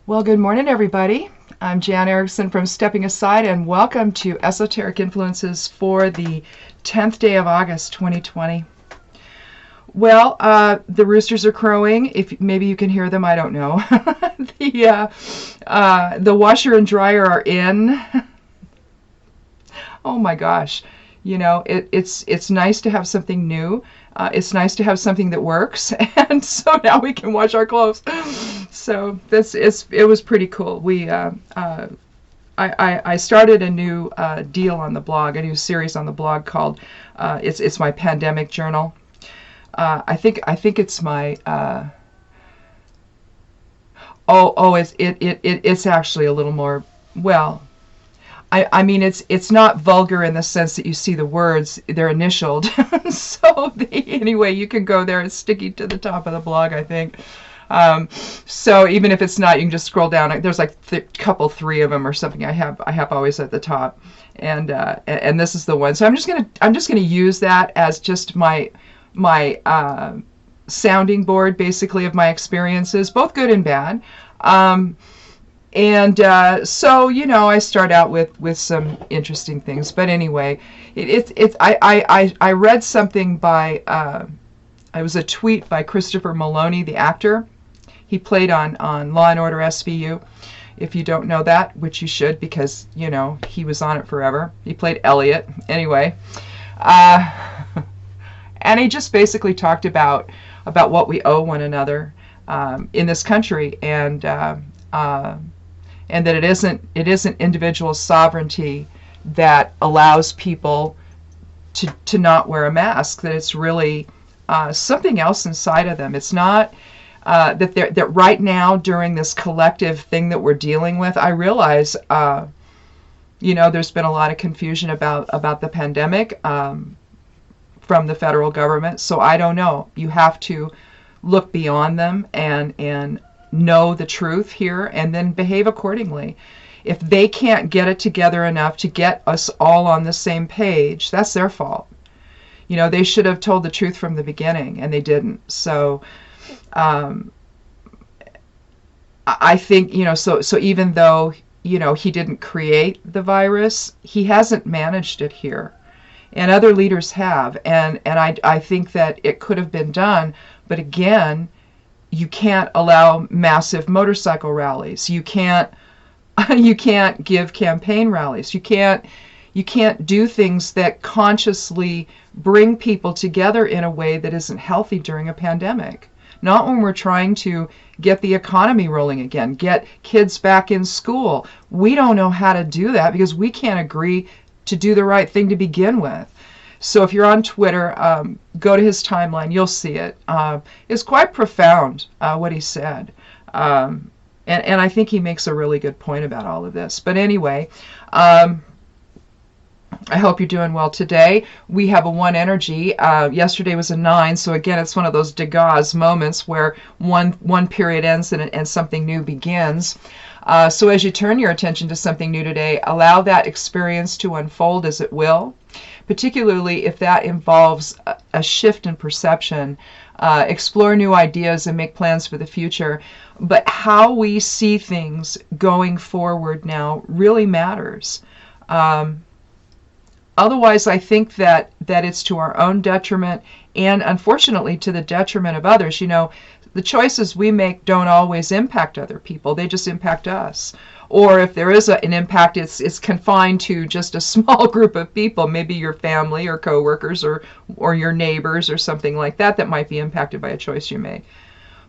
Well, good morning, everybody. I'm Jan Erickson from Stepping Aside, and welcome to Esoteric Influences for the 10th day of August, 2020. Well, the roosters are crowing. If maybe you can hear them, I don't know. The washer and dryer are in. Oh my gosh. It's nice to have something new. It's nice to have something that works, and so now we can wash our clothes. So it was pretty cool. I started a new deal on the blog, a new series on the blog called it's my pandemic journal. I think it's my it's actually a little more, well, I mean, it's not vulgar in the sense that you see the words, they're initialed. Anyway, you can go there. It's sticky to the top of the blog, I think. So even if it's not, you can just scroll down. There's like three of them or something. I have always at the top, and this is the one. So I'm just gonna use that as just my sounding board, basically, of my experiences, both good and bad. So I start out with some interesting things, but anyway, I read something by it was a tweet by Christopher Maloney, the actor. He played on Law and Order SVU. If you don't know that, which you should, because he was on it forever. He played Elliot anyway, and he just basically talked about what we owe one another in this country, and that it isn't individual sovereignty that allows people to not wear a mask, that it's really something else inside of them. It's not that right now, during this collective thing that we're dealing with, I realize there's been a lot of confusion about the pandemic from the federal government. So I don't know. You have to look beyond them and know the truth here, and then behave accordingly. If they can't get it together enough to get us all on the same page, that's their fault. They should have told the truth from the beginning, and they didn't. So I think, so even though, he didn't create the virus, he hasn't managed it here. And other leaders have. And I think that it could have been done. But again, you can't allow massive motorcycle rallies. You can't give campaign rallies. You can't do things that consciously bring people together in a way that isn't healthy during a pandemic. Not when we're trying to get the economy rolling again, get kids back in school. We don't know how to do that because we can't agree to do the right thing to begin with. So if you're on Twitter, go to his timeline. You'll see it. It's quite profound what he said. And I think he makes a really good point about all of this. But anyway, I hope you're doing well today. We have a 1 energy. Yesterday was a 9. So again, it's one of those Degas moments where one period ends and something new begins. So as you turn your attention to something new today, allow that experience to unfold as it will, particularly if that involves a shift in perception. Explore new ideas and make plans for the future. But how we see things going forward now really matters. Otherwise, I think that it's to our own detriment, and unfortunately to the detriment of others. The choices we make don't always impact other people. They just impact us. Or if there is an impact, it's confined to just a small group of people, maybe your family or coworkers or your neighbors or something like that might be impacted by a choice you make.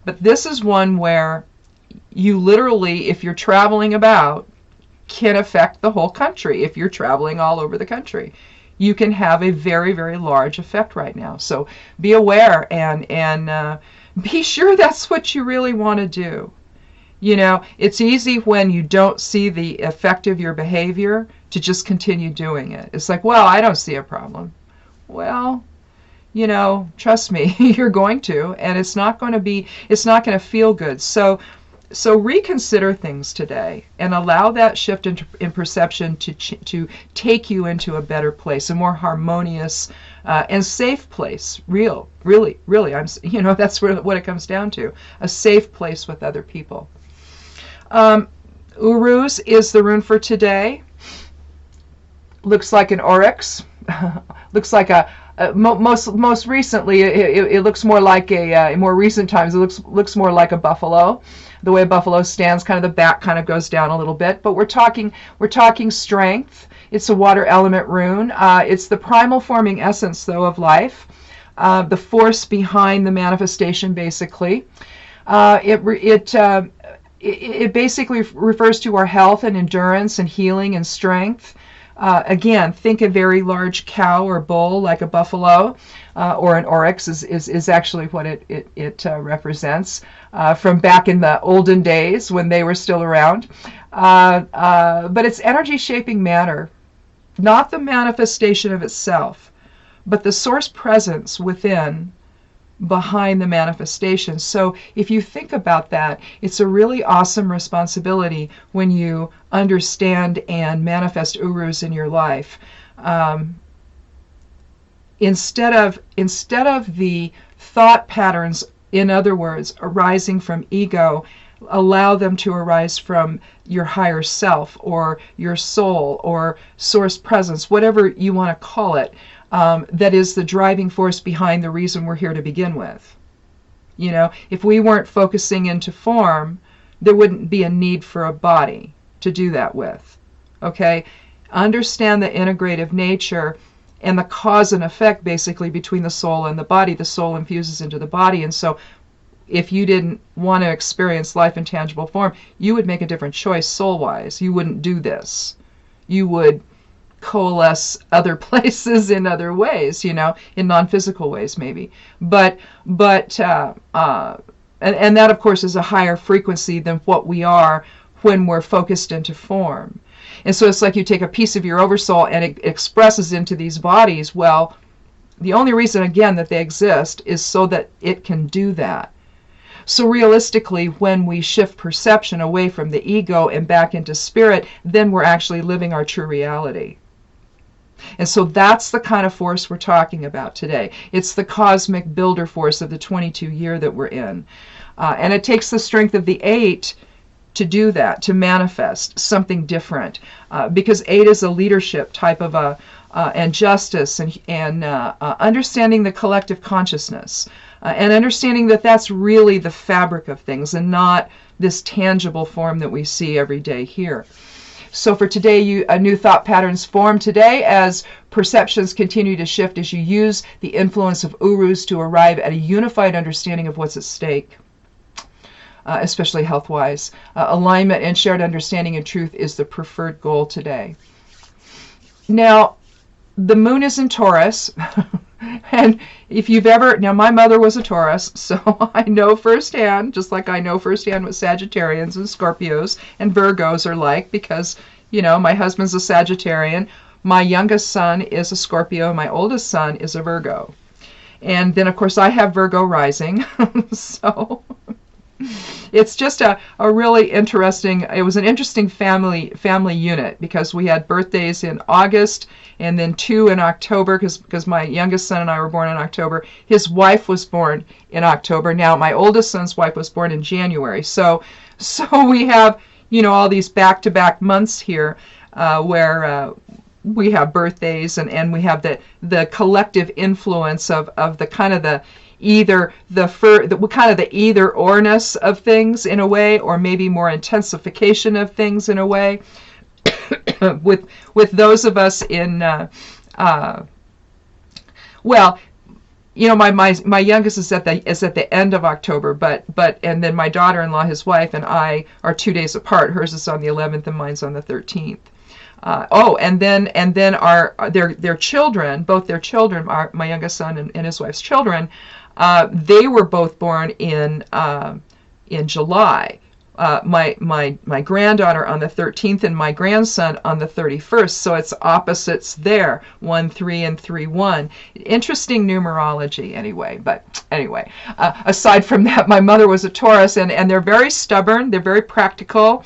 But this is one where you literally, if you're traveling about, can affect the whole country. If you're traveling all over the country, you can have a very, very large effect right now. So be aware and be sure that's what you really want to do. It's easy when you don't see the effect of your behavior to just continue doing it. It's like, well, I don't see a problem. Well, trust me, you're going to, and it's not going to feel good. So reconsider things today and allow that shift in perception to take you into a better place, a more harmonious and safe place. Really. That's what it comes down to, a safe place with other people. Uruz is the rune for today. Looks like an oryx. Looks like most recently it looks more like in more recent times it looks more like a buffalo. The way a buffalo stands, kind of the back kind of goes down a little bit. But we're talking strength. It's a water element rune. It's the primal forming essence though of life. The force behind the manifestation, basically. It basically refers to our health and endurance and healing and strength. Again, think a very large cow or bull like a buffalo, or an oryx is actually what it represents from back in the olden days when they were still around. But it's energy shaping matter, not the manifestation of itself, but the source presence within, behind the manifestation. So if you think about that, it's a really awesome responsibility when you understand and manifest Uruz in your life. Instead of the thought patterns, in other words, arising from ego, allow them to arise from your higher self or your soul or source presence, whatever you want to call it. That is the driving force behind the reason we're here to begin with. You know, if we weren't focusing into form, there wouldn't be a need for a body to do that with. Okay? Understand the integrative nature and the cause and effect basically between the soul and the body. The soul infuses into the body, and so if you didn't want to experience life in tangible form, you would make a different choice soul-wise. You wouldn't do this. You would coalesce other places in other ways, you know, in non-physical ways maybe. And that of course is a higher frequency than what we are when we're focused into form. And so it's like you take a piece of your oversoul and it expresses into these bodies. Well, the only reason again that they exist is so that it can do that. So realistically, when we shift perception away from the ego and back into spirit, then we're actually living our true reality. And so that's the kind of force we're talking about today. It's the cosmic builder force of the 22 year that we're in. And it takes the strength of the 8 to do that, to manifest something different. Because 8 is a leadership type of and justice and understanding the collective consciousness. And understanding that that's really the fabric of things and not this tangible form that we see every day here. So for today, new thought patterns form today as perceptions continue to shift as you use the influence of Uruz to arrive at a unified understanding of what's at stake, especially health-wise. Alignment and shared understanding and truth is the preferred goal today. Now, the moon is in Taurus. And if you've ever, now my mother was a Taurus, so I know firsthand, just like I know firsthand what Sagittarians and Scorpios and Virgos are like, because, you know, my husband's a Sagittarian, my youngest son is a Scorpio, my oldest son is a Virgo. And then, of course, I have Virgo rising, so it's just a really interesting, it was an interesting family unit because we had birthdays in August and then 2 in October because my youngest son and I were born in October. His wife was born in October. Now my oldest son's wife was born in January. So we have, you know, all these back-to-back months here where we have birthdays and we have the collective influence of the kind of the either kind of the either orness of things in a way, or maybe more intensification of things in a way. with those of us in well, you know, my youngest is at the end of October, but and then my daughter-in-law, his wife, and I are 2 days apart. Hers is on the 11th and mine's on the 13th. And then their children, both their children, my youngest son and his wife's children, they were both born in July. My granddaughter on the 13th and my grandson on the 31st. So it's opposites there, 1-3 and 3-1. Interesting numerology anyway. But anyway, aside from that, my mother was a Taurus, and they're very stubborn. They're very practical.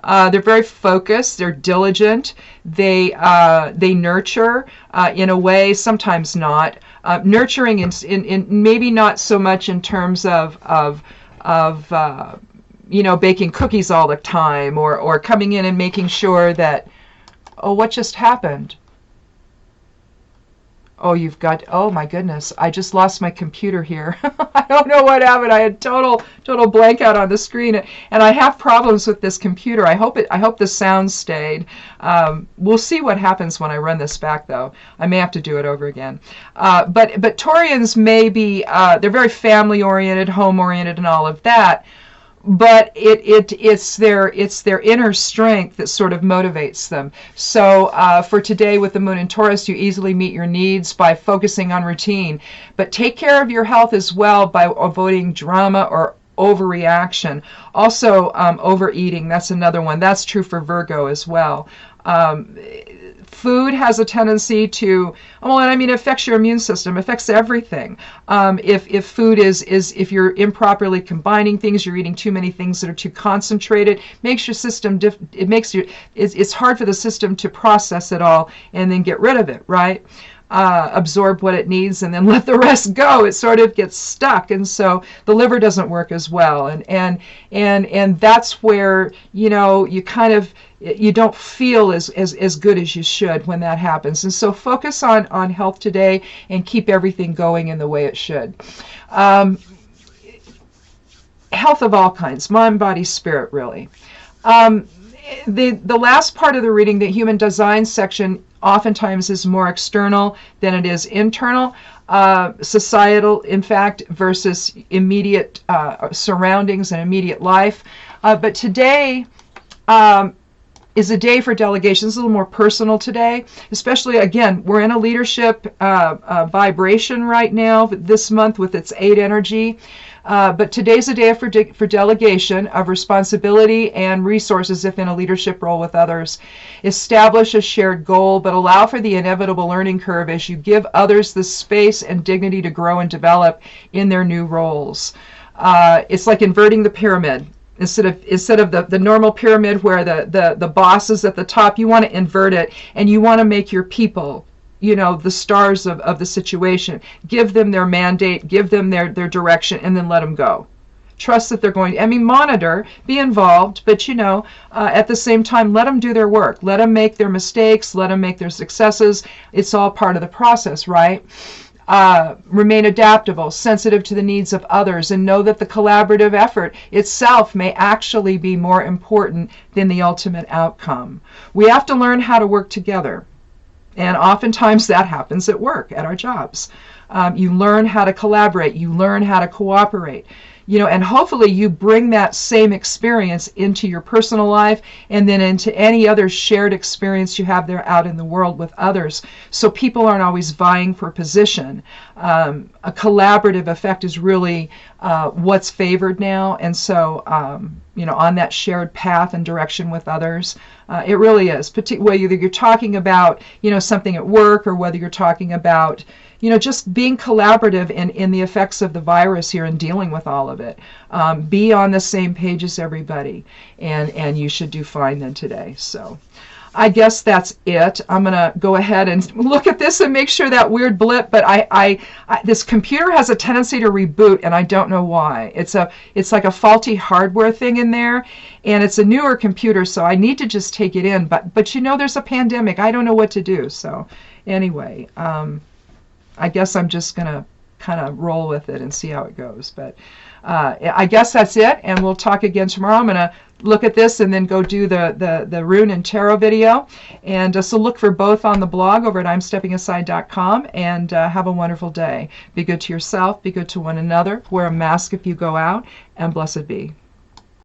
They're very focused. They're diligent. They nurture in a way, sometimes not. Nurturing in maybe not so much in terms of baking cookies all the time, or coming in and making sure that, oh, what just happened? Oh, oh my goodness, I just lost my computer here. I don't know what happened. I had total blank out on the screen, and I have problems with this computer. I hope the sound stayed. We'll see what happens when I run this back, though. I may have to do it over again. But Taurians may be, they're very family oriented, home oriented, and all of that. But it's their inner strength that sort of motivates them. So for today with the moon in Taurus, you easily meet your needs by focusing on routine. But take care of your health as well by avoiding drama or overreaction. Also, overeating, that's another one. That's true for Virgo as well. Food has a tendency to, well, and I mean, it affects your immune system, affects everything. If food if you're improperly combining things, you're eating too many things that are too concentrated, makes your system, it's hard for the system to process it all and then get rid of it, right? Absorb what it needs and then let the rest go. It sort of gets stuck, and so the liver doesn't work as well, and that's where you kind of, you don't feel as good as you should when that happens. And so focus on health today and keep everything going in the way it should. Health of all kinds, mind, body, spirit, really. The last part of the reading, the human design section, oftentimes is more external than it is internal, societal, in fact, versus immediate surroundings and immediate life. But today is a day for delegations, a little more personal today, especially, again, we're in a leadership vibration right now this month with its 8 energy. But today's a day for delegation of responsibility and resources if in a leadership role with others. Establish a shared goal, but allow for the inevitable learning curve as you give others the space and dignity to grow and develop in their new roles. It's like inverting the pyramid. Instead of the normal pyramid where the boss is at the top, you want to invert it, and you want to make your people the stars of the situation. Give them their mandate, give them their direction, and then let them go. Trust that they're going to, monitor, be involved, but at the same time, let them do their work. Let them make their mistakes, let them make their successes. It's all part of the process, right? Remain adaptable, sensitive to the needs of others, and know that the collaborative effort itself may actually be more important than the ultimate outcome. We have to learn how to work together. And oftentimes that happens at work, at our jobs. You learn how to collaborate. You learn how to cooperate. And hopefully you bring that same experience into your personal life and then into any other shared experience you have there out in the world with others. So people aren't always vying for position. A collaborative effect is really what's favored now. And so, on that shared path and direction with others, it really is. Whether you're talking about, something at work, or whether you're talking about, just being collaborative in the effects of the virus here and dealing with all of it. Be on the same page as everybody, and you should do fine then today. So I guess that's it. I'm going to go ahead and look at this and make sure that weird blip, but this computer has a tendency to reboot, and I don't know why. It's like a faulty hardware thing in there, and it's a newer computer, so I need to just take it in. But there's a pandemic. I don't know what to do. So anyway, I guess I'm just going to kind of roll with it and see how it goes. But I guess that's it, and we'll talk again tomorrow. I'm going to look at this and then go do the rune and tarot video. And so look for both on the blog over at imsteppingaside.com, and have a wonderful day. Be good to yourself. Be good to one another. Wear a mask if you go out, and blessed be.